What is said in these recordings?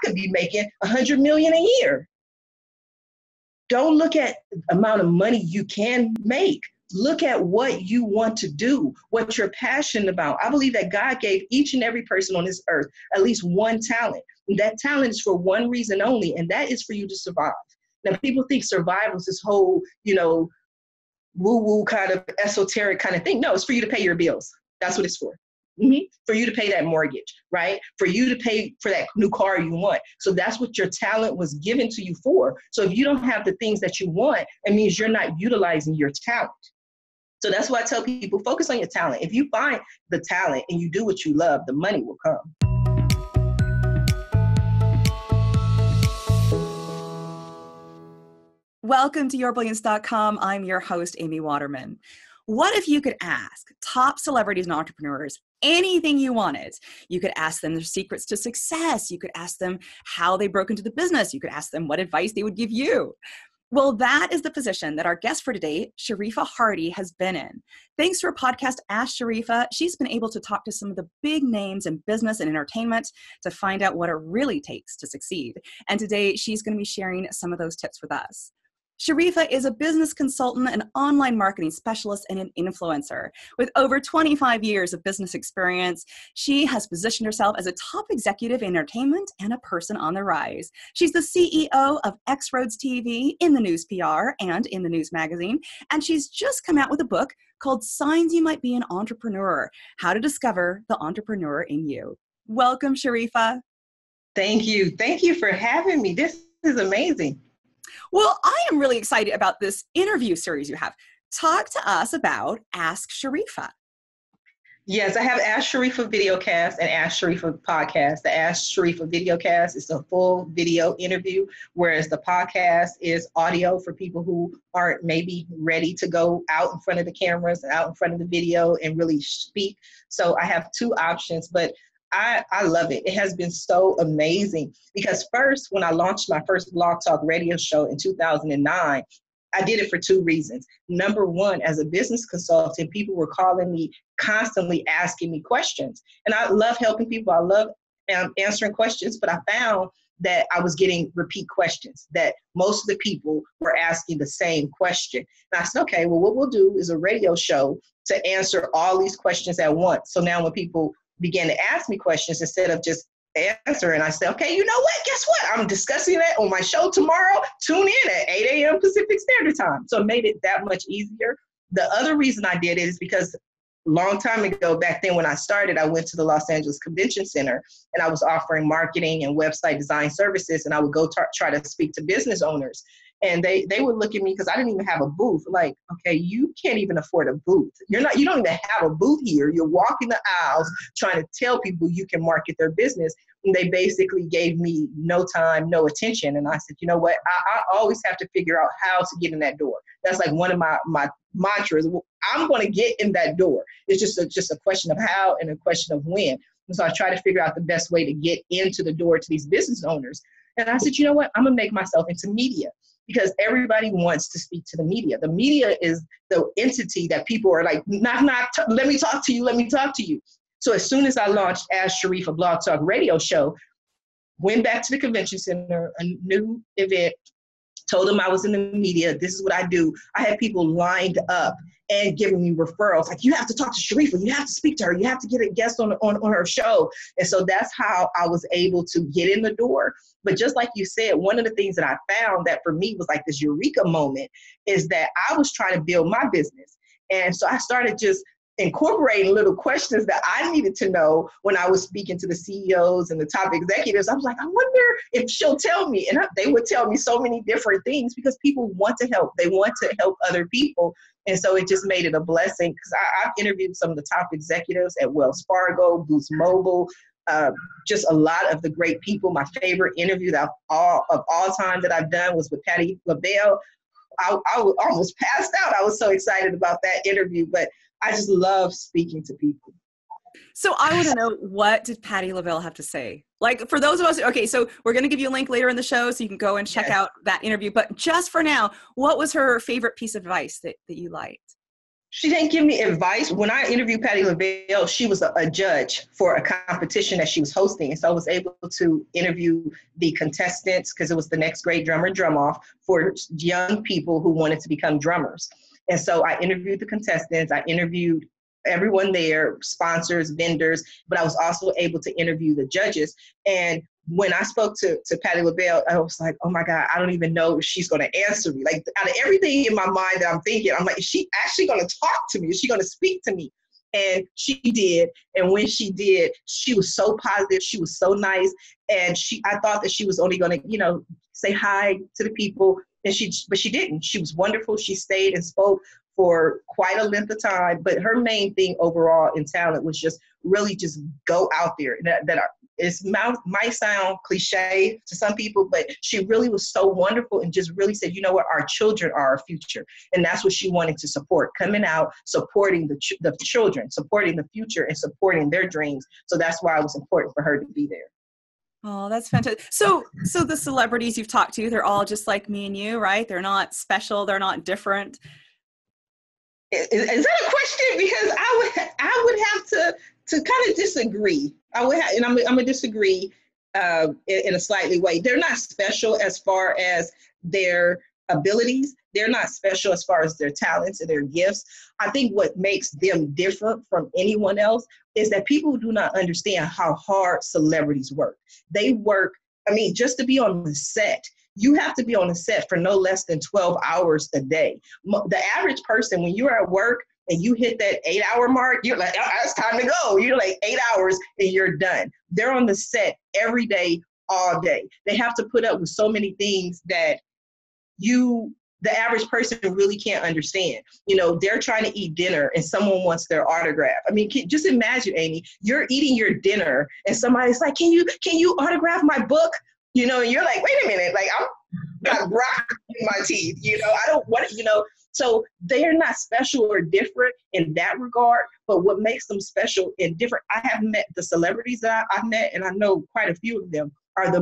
could be making $100 million a year. Don't look at the amount of money you can make. Look at what you want to do, what you're passionate about. I believe that God gave each and every person on this earth at least one talent. And that talent is for one reason only, and that is for you to survive. Now, people think survival is this whole, woo-woo kind of esoteric kind of thing. No, it's for you to pay your bills. That's what it's for. For you to pay that mortgage, right? For you to pay for that new car you want. So that's what your talent was given to you for. So if you don't have the things that you want, it means you're not utilizing your talent. So that's why I tell people, focus on your talent. If you find the talent and you do what you love, the money will come. Welcome to yourbrilliance.com. I'm your host, Amy Waterman. What if you could ask top celebrities and entrepreneurs anything you wanted? You could ask them their secrets to success. You could ask them how they broke into the business. You could ask them what advice they would give you. Well, that is the position that our guest for today, Sharifah Hardie, has been in. Thanks to her podcast, Ask Sharifah, she's been able to talk to some of the big names in business and entertainment to find out what it really takes to succeed. And today, she's going to be sharing some of those tips with us. Sharifah is a business consultant, an online marketing specialist, and an influencer. With over 25 years of business experience, she has positioned herself as a top executive in entertainment and a person on the rise. She's the CEO of X Roads TV, In the News PR, and In the News Magazine. And she's just come out with a book called Signs You Might Be an Entrepreneur: How to Discover the Entrepreneur in You. Welcome, Sharifah. Thank you. Thank you for having me. This is amazing. Well, I am really excited about this interview series you have. Talk to us about Ask Sharifah. Yes, I have Ask Sharifah Videocast and Ask Sharifah Podcast. The Ask Sharifah Videocast is a full video interview, whereas the podcast is audio for people who aren't maybe ready to go out in front of the cameras, out in front of the video and really speak. So I have two options, but I love it. It has been so amazing because first, when I launched my first Blog Talk radio show in 2009, I did it for two reasons. Number one, as a business consultant, people were calling me, constantly asking me questions. And I love helping people. I love answering questions, but I found that I was getting repeat questions, that most of the people were asking the same question. And I said, okay, well, what we'll do is a radio show to answer all these questions at once. So now when people began to ask me questions instead of just answering, I said, okay, you know what? Guess what? I'm discussing that on my show tomorrow. Tune in at 8 a.m. Pacific Standard Time. So it made it that much easier. The other reason I did it is because a long time ago, back then when I started, I went to the Los Angeles Convention Center and I was offering marketing and website design services. And I would go try to speak to business owners. And they would look at me because I didn't even have a booth. Like, okay, you can't even afford a booth. You don't even have a booth here. You're walking the aisles trying to tell people you can market their business. And they basically gave me no time, no attention. And I said, you know what? I always have to figure out how to get in that door. That's like one of my mantras. I'm going to get in that door. It's just a question of how and a question of when. And so I try to figure out the best way to get into the door to these business owners. And I said, you know what? I'm going to make myself into media. Because everybody wants to speak to the media. The media is the entity that people are like, let me talk to you. So as soon as I launched Ask Sharifah Blog Talk radio show, went back to the convention center, a new event, told them I was in the media. This is what I do. I had people lined up and giving me referrals. Like, you have to talk to Sharifah. You have to speak to her. You have to get a guest on her show. And so that's how I was able to get in the door. But just like you said, one of the things that I found that for me was like this eureka moment is that I was trying to build my business. And so I started just incorporating little questions that I needed to know when I was speaking to the CEOs and the top executives. I was like, I wonder if she'll tell me. And they would tell me so many different things because people want to help. They want to help other people. And so it just made it a blessing because I've interviewed some of the top executives at Wells Fargo, Boost Mobile, just a lot of the great people. My favorite interview of all time that I've done was with Patti, LaBelle. I almost passed out. I was so excited about that interview, but I just love speaking to people. So I want to know, what did Patti LaBelle have to say? Like, for those of us, okay, so we're going to give you a link later in the show so you can go and check out that interview. But just for now, what was her favorite piece of advice that you liked? She didn't give me advice. When I interviewed Patti LaBelle, she was a judge for a competition that she was hosting. And so I was able to interview the contestants because it was the next grade drummer drum off for young people who wanted to become drummers. And so I interviewed the contestants. I interviewed everyone there, sponsors, vendors, but I was also able to interview the judges. And when I spoke to Patti LaBelle, I was like, oh my God, I don't even know if she's going to answer me. Like, out of everything in my mind that I'm thinking, I'm like, is she actually going to talk to me? Is she going to speak to me? And she did. And when she did, she was so positive. She was so nice. And I thought that she was only going to, say hi to the people. But she didn't. She was wonderful. She stayed and spoke for quite a length of time. But her main thing overall in talent was just really just go out there. It might sound cliche to some people, but she really was so wonderful and just really said, you know what, our children are our future. And that's what she wanted to support, coming out, supporting the children, supporting the future and supporting their dreams. So that's why it was important for her to be there. Oh, that's fantastic. So the celebrities you've talked to, they're all just like me and you, right? They're not special. They're not different. Is that a question? Because I would have to kind of disagree. I'm gonna disagree in a slightly way. They're not special as far as their abilities. They're not special as far as their talents and their gifts. I think what makes them different from anyone else is that people do not understand how hard celebrities work. They work, just to be on the set, you have to be on the set for no less than 12 hours a day. The average person, when you're at work and you hit that 8-hour mark, you're like, it's time to go. You're like 8 hours and you're done. They're on the set every day, all day. They have to put up with so many things that the average person really can't understand. They're trying to eat dinner and someone wants their autograph. Just imagine, Amy, you're eating your dinner and somebody's like, can you autograph my book? And you're like, wait a minute, like I'm got rock in my teeth, I don't want it, So they are not special or different in that regard, but what makes them special and different, I have met the celebrities that I've met, and I know quite a few of them are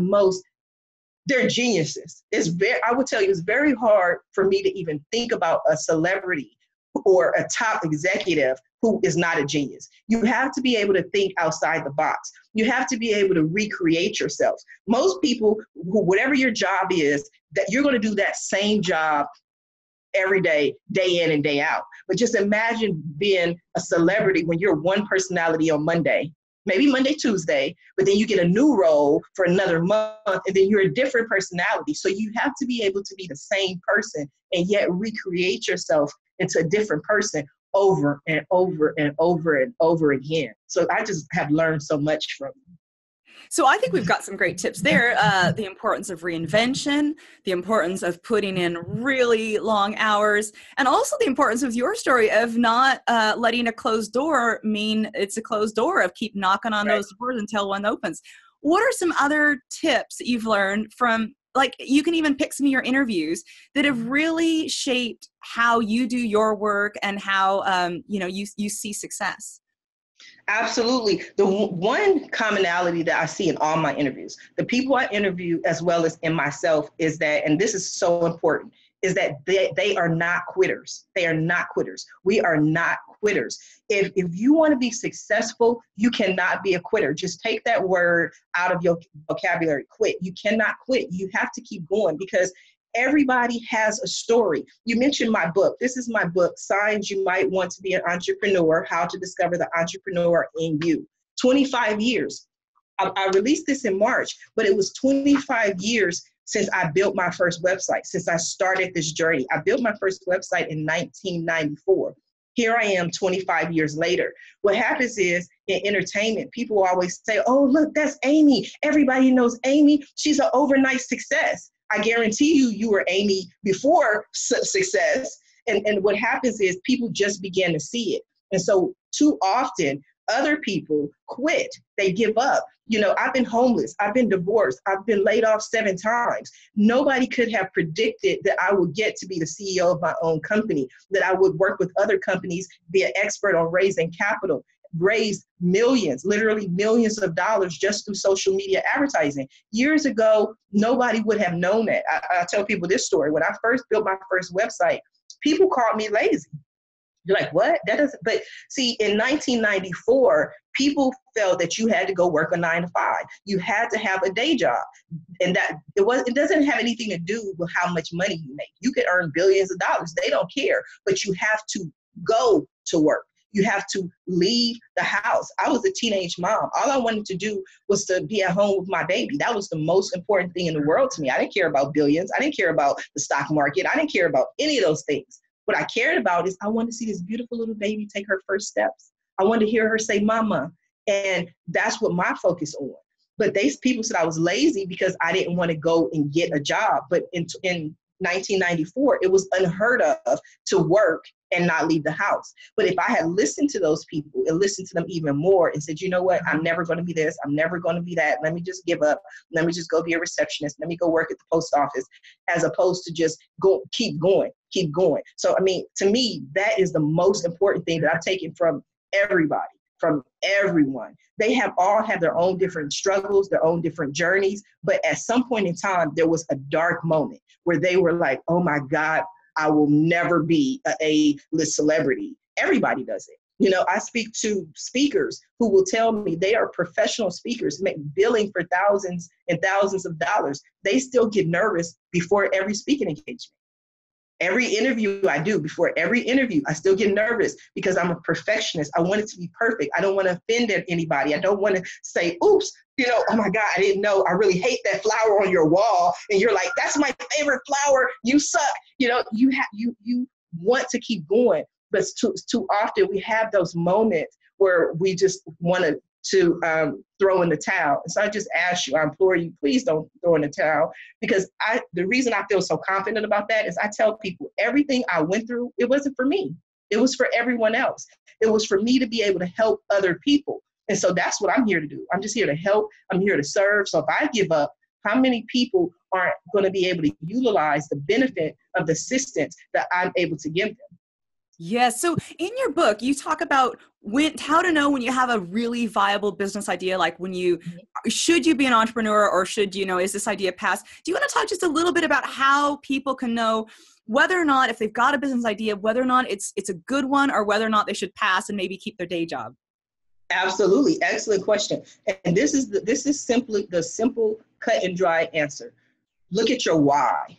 they're geniuses. I would tell you, it's very hard for me to even think about a celebrity or a top executive who is not a genius. You have to be able to think outside the box. You have to be able to recreate yourself. Most people, whatever your job is, that you're going to do that same job every day, day in and day out. But just imagine being a celebrity when you're one personality on Monday, maybe Monday, Tuesday, but then you get a new role for another month, and then you're a different personality. So you have to be able to be the same person and yet recreate yourself into a different person over and over and over and over again. So I just have learned so much from them. So I think we've got some great tips there. The importance of reinvention, the importance of putting in really long hours, and also the importance of your story of not letting a closed door mean it's a closed door, of keep knocking on those doors until one opens. What are some other tips that you've learned from, like, you can even pick some of your interviews that have really shaped how you do your work and how you see success? Absolutely. The one commonality that I see in all my interviews, the people I interview as well as in myself, is that, and this is so important, is that they are not quitters. They are not quitters. We are not quitters. If you want to be successful, you cannot be a quitter. Just take that word out of your vocabulary, quit. You cannot quit. You have to keep going, because everybody has a story. You mentioned my book. This is my book, Signs You Might Want to Be an Entrepreneur, How to Discover the Entrepreneur in You. 25 years. I released this in March, but it was 25 years since I built my first website, since I started this journey. I built my first website in 1994. Here I am 25 years later. What happens is, in entertainment, people always say, oh, look, that's Amy. Everybody knows Amy. She's an overnight success. I guarantee you were Amy before success. And what happens is people just begin to see it. And so too often, other people quit. They give up. I've been homeless. I've been divorced. I've been laid off 7 times. Nobody could have predicted that I would get to be the CEO of my own company, that I would work with other companies, be an expert on raising capital, raised millions, literally millions of dollars just through social media advertising. Years ago, nobody would have known that. I tell people this story. When I first built my first website, people called me lazy. You're like, what? That doesn't, but see, in 1994, people felt that you had to go work a 9 to 5. You had to have a day job. And that it doesn't have anything to do with how much money you make. You could earn billions of dollars. They don't care, but you have to go to work. You have to leave the house. I was a teenage mom. All I wanted to do was to be at home with my baby. That was the most important thing in the world to me. I didn't care about billions. I didn't care about the stock market. I didn't care about any of those things. What I cared about is I wanted to see this beautiful little baby take her first steps. I wanted to hear her say, mama. And that's what my focus on. But people said I was lazy because I didn't want to go and get a job. But in 1994, it was unheard of to work and not leave the house. But if I had listened to those people and listened to them even more and said, you know what, I'm never going to be this, I'm never going to be that, let me just give up, let me just go be a receptionist, let me go work at the post office, as opposed to just keep going. So, I mean, to me, that is the most important thing that I've taken from everybody, from everyone. They all have their own different struggles, their own different journeys. But at some point in time, there was a dark moment where they were like, oh my God, I will never be a A-list celebrity. Everybody does it. You know, I speak to speakers who will tell me they are professional speakers, billing for thousands and thousands of dollars. They still get nervous before every speaking engagement. Every interview I do, before every interview, I still get nervous because I'm a perfectionist. I want it to be perfect. I don't want to offend anybody. I don't want to say, oops, you know, oh my God, I didn't know. I really hate that flower on your wall. And you're like, that's my favorite flower. You suck. You know, you want to keep going. But too often we have those moments where we just want to throw in the towel. And so I just ask you, I implore you, please don't throw in the towel, because the reason I feel so confident about that is I tell people everything I went through, it wasn't for me. It was for everyone else. It was for me to be able to help other people. And so that's what I'm here to do. I'm just here to help. I'm here to serve. So if I give up, how many people aren't going to be able to utilize the benefit of the assistance that I'm able to give them? Yes. So in your book, you talk about how to know when you have a really viable business idea, like should you be an entrepreneur or is this idea past? Do you want to talk just a little bit about how people can know whether or not, if they've got a business idea, whether or not it's a good one or whether or not they should pass and maybe keep their day job? Absolutely. Excellent question. And this is simply the simple cut and dry answer. Look at your why.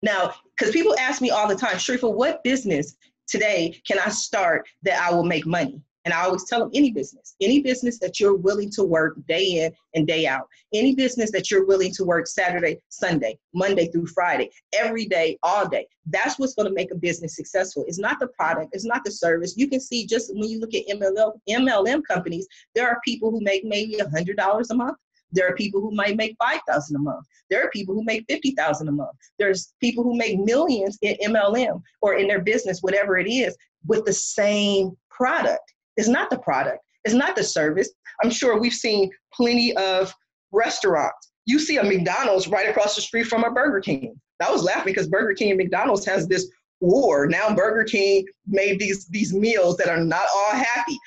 Now, because people ask me all the time, Sharifah, what business today can I start that I will make money? And I always tell them any business that you're willing to work day in and day out, any business that you're willing to work Saturday, Sunday, Monday through Friday, every day, all day. That's what's going to make a business successful. It's not the product. It's not the service. You can see just when you look at MLM companies, there are people who make maybe $100 a month. There are people who might make $5,000 a month. There are people who make $50,000 a month. There's people who make millions in MLM or in their business, whatever it is, with the same product. It's not the product. It's not the service. I'm sure we've seen plenty of restaurants. You see a McDonald's right across the street from a Burger King. I was laughing because Burger King and McDonald's has this war. Now Burger King made these meals that are not all happy,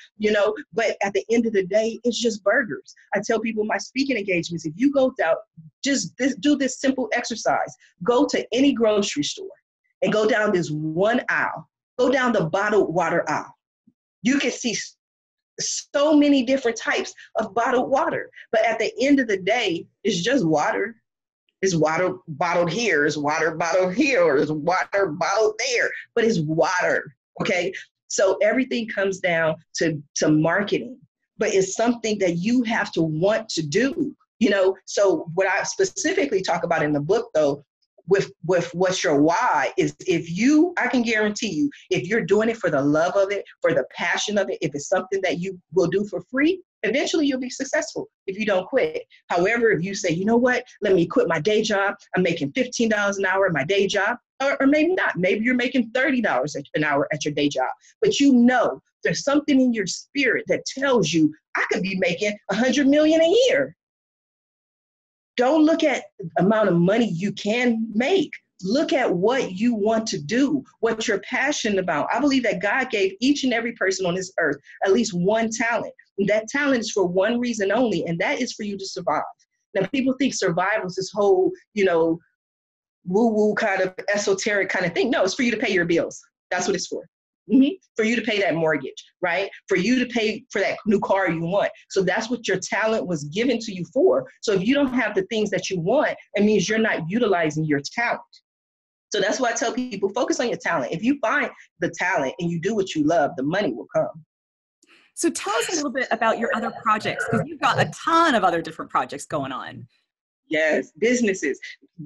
but at the end of the day, it's just burgers. I tell people in my speaking engagements, if you go down, do this simple exercise. Go to any grocery store and go down this one aisle. Go down the bottled water aisle. You can see so many different types of bottled water. But at the end of the day, it's just water. It's water bottled here, it's water bottled here, or it's water bottled there, but it's water, okay? So everything comes down to marketing, but it's something that you have to want to do, So what I specifically talk about in the book, though, with what's your why is I can guarantee you, if you're doing it for the love of it, for the passion of it, if it's something that you will do for free, eventually you'll be successful if you don't quit. However, if you say, you know what, let me quit my day job, I'm making $15 an hour at my day job, or maybe not, maybe you're making $30 an hour at your day job, but there's something in your spirit that tells you, I could be making $100 million a year. Don't look at the amount of money you can make. Look at what you want to do, what you're passionate about. I believe that God gave each and every person on this earth at least one talent. And that talent is for one reason only, and that is for you to survive. Now, people think survival is this whole, woo-woo kind of esoteric kind of thing. No, it's for you to pay your bills. That's what it's for. For you to pay that mortgage, right? For you to pay for that new car you want. So that's what your talent was given to you for. So if you don't have the things that you want, it means you're not utilizing your talent. So that's why I tell people, focus on your talent. If you find the talent and you do what you love, the money will come. So tell us a little bit about your other projects, because you've got a ton of other different projects going on. Yes, businesses.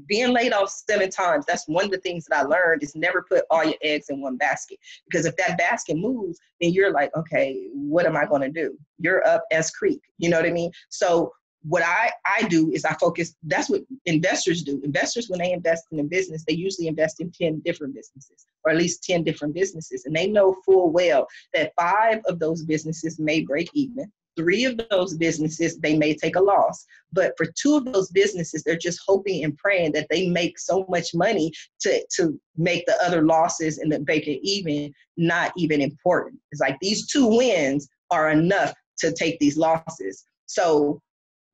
Being laid off 7 times, that's one of the things that I learned, is never put all your eggs in one basket. Because if that basket moves, then you're like, okay, what am I going to do? You're up as creek. You know what I mean? So what I do is I focus. That's what investors do. Investors, when they invest in a business, they usually invest in 10 different businesses, or at least 10 different businesses. And they know full well that 5 of those businesses may break even. 3 of those businesses, they may take a loss. But for 2 of those businesses, they're just hoping and praying that they make so much money to make the other losses and the break it even not even important. It's like these 2 wins are enough to take these losses. So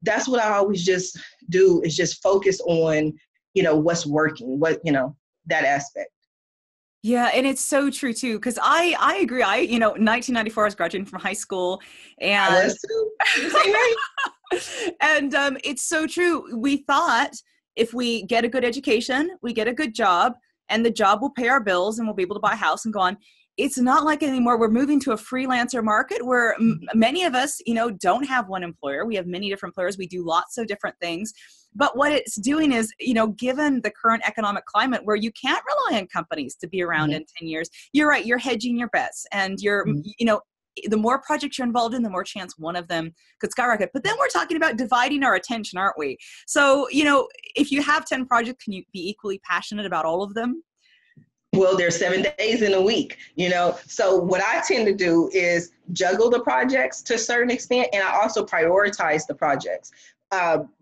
that's what I always just do, is just focus on, what's working, that aspect. Yeah, and it's so true too, because I agree. 1994, I was graduating from high school, and I was too. and it's so true. We thought if we get a good education, we get a good job, and the job will pay our bills, and we'll be able to buy a house and go on. It's not like anymore. We're moving to a freelancer market where many of us, don't have one employer. We have many different employers. We do lots of different things. But what it's doing is, given the current economic climate where you can't rely on companies to be around in 10 years, you're right, you're hedging your bets, and you're, the more projects you're involved in, the more chance one of them could skyrocket. But then we're talking about dividing our attention, aren't we? So, if you have 10 projects, can you be equally passionate about all of them? Well, there's 7 days in a week, So what I tend to do is juggle the projects to a certain extent, and I also prioritize the projects.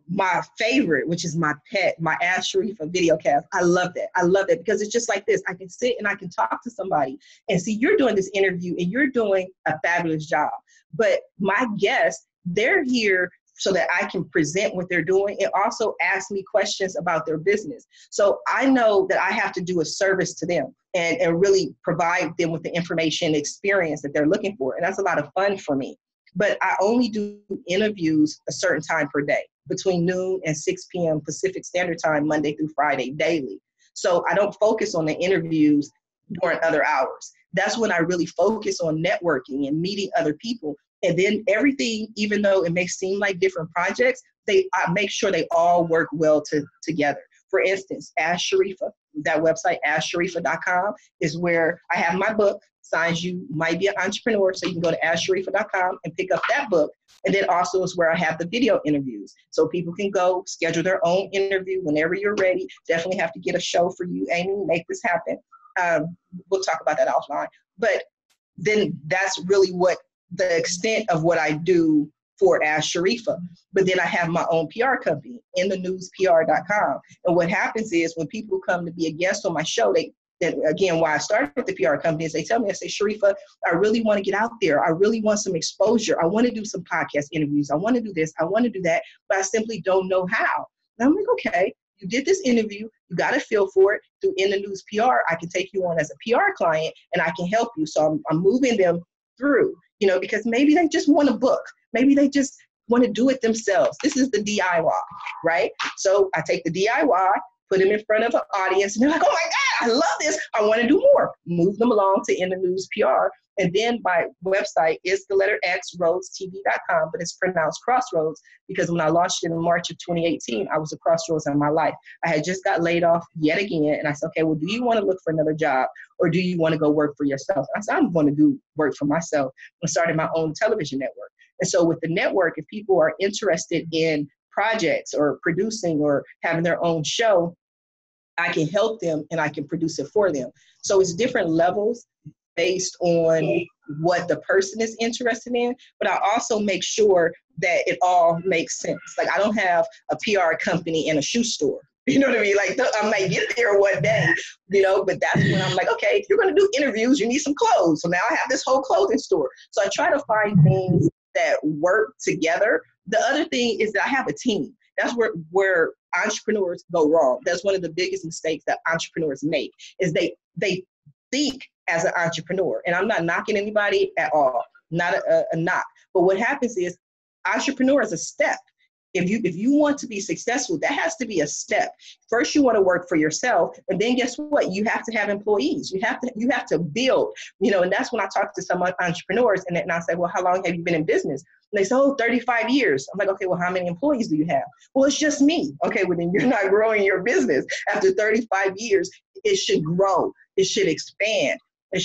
My favorite, which is my pet, my Ask Sharifah videocast. I love that. I love that because it's just like this. I can sit and I can talk to somebody and see, you're doing this interview and you're doing a fabulous job. But my guests, they're here so that I can present what they're doing and also ask me questions about their business. So I know that I have to do a service to them and really provide them with the information, experience that they're looking for. And that's a lot of fun for me. But I only do interviews a certain time per day, between noon and 6 p.m. Pacific Standard Time, Monday through Friday, daily. So I don't focus on the interviews during other hours. That's when I really focus on networking and meeting other people. And then everything, even though it may seem like different projects, I make sure they all work well together. For instance, Ask Sharifah, that website, AskSharifah.com, is where I have my book, Signs You Might Be an Entrepreneur. So you can go to AskSharifah.com and pick up that book. And then also is where I have the video interviews. So people can go schedule their own interview whenever you're ready. Definitely have to get a show for you, Amy, make this happen. We'll talk about that offline. But then that's really what the extent of what I do for Ask Sharifah. But then I have my own PR company, inthenewspr.com. And what happens is when people come to be a guest on my show, again, why I started with the PR company is they tell me, I say, Sharifah, I really want to get out there. I really want some exposure. I want to do some podcast interviews. I want to do this. I want to do that. But I simply don't know how. And I'm like, okay, you did this interview. You got a feel for it. Through In the News PR, I can take you on as a PR client and I can help you. So I'm moving them through, because maybe they just want a book. Maybe they just want to do it themselves. This is the DIY, right? So I take the DIY, put them in front of an audience, and they're like, oh my God, I love this. I want to do more. Move them along to In the News PR. And then my website is the letter X, roadstv.com, but it's pronounced Crossroads because when I launched it in March of 2018, I was at crossroads in my life. I had just got laid off yet again. And I said, okay, well, do you want to look for another job or do you want to go work for yourself? I said, I'm going to do work for myself. I started my own television network. And so with the network, if people are interested in projects or producing or having their own show, I can help them and I can produce it for them. So it's different levels based on what the person is interested in, but I also make sure that it all makes sense. Like I don't have a PR company in a shoe store. You know what I mean? Like I might get there one day, but that's when I'm like, okay, if you're going to do interviews, you need some clothes. So now I have this whole clothing store. So I try to find things that work together. The other thing is that I have a team. That's where entrepreneurs go wrong. That's one of the biggest mistakes that entrepreneurs make is they think as an entrepreneur. And I'm not knocking anybody at all, not a knock. But what happens is entrepreneur is a step. If you want to be successful, that has to be a step. First, you want to work for yourself, and then guess what? You have to have employees. You have to build, and that's when I talk to some entrepreneurs, and I say, well, how long have you been in business? And they say, 35 years. I'm like, okay, well, how many employees do you have? Well, it's just me. Okay, well, then you're not growing your business. After 35 years, it should grow. It should expand. I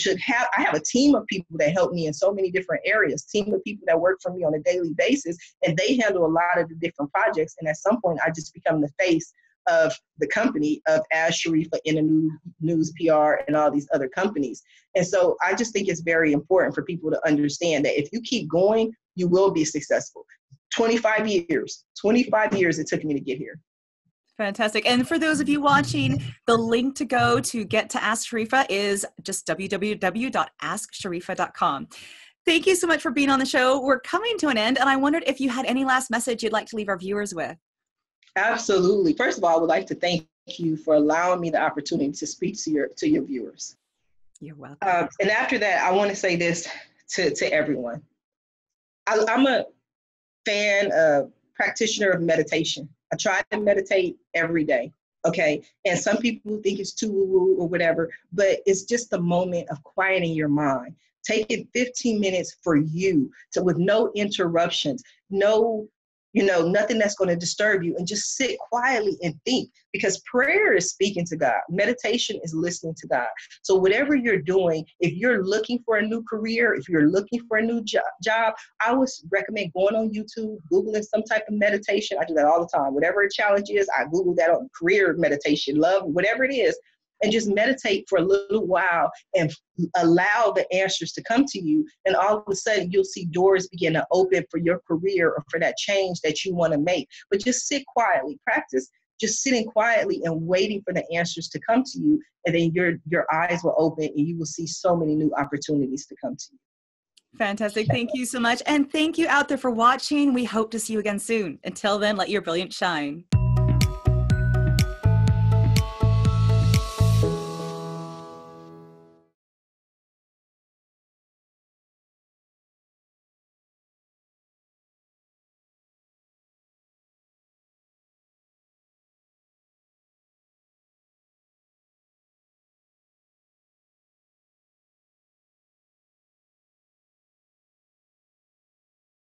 have a team of people that help me in so many different areas, team of people that work for me on a daily basis, and they handle a lot of the different projects. And at some point, I just become the face of the company of Ask Sharifah in a news PR and all these other companies. And so I just think it's very important for people to understand that if you keep going, you will be successful. 25 years it took me to get here. Fantastic. And for those of you watching, the link to go to get to Ask Sharifah is just www.asksharifah.com. Thank you so much for being on the show. We're coming to an end, and I wondered if you had any last message you'd like to leave our viewers with. Absolutely. First of all, I would like to thank you for allowing me the opportunity to speak to your viewers. You're welcome. And after that, I want to say this to everyone. I'm a practitioner of meditation. I try to meditate every day, okay? And some people think it's too woo-woo or whatever, but it's just a moment of quieting your mind. Take it 15 minutes for you, with no interruptions, nothing that's going to disturb you, and just sit quietly and think, because prayer is speaking to God. Meditation is listening to God. So whatever you're doing, if you're looking for a new career, if you're looking for a new job, I would recommend going on YouTube, Googling some type of meditation. I do that all the time. Whatever a challenge is, I Google that on career meditation, love, whatever it is, and just meditate for a little while and allow the answers to come to you. And all of a sudden, you'll see doors begin to open for your career or for that change that you want to make. But just sit quietly. Practice just sitting quietly and waiting for the answers to come to you. And then your eyes will open and you will see so many new opportunities to come to you. Fantastic. Thank you so much. And thank you out there for watching. We hope to see you again soon. Until then, let your brilliance shine.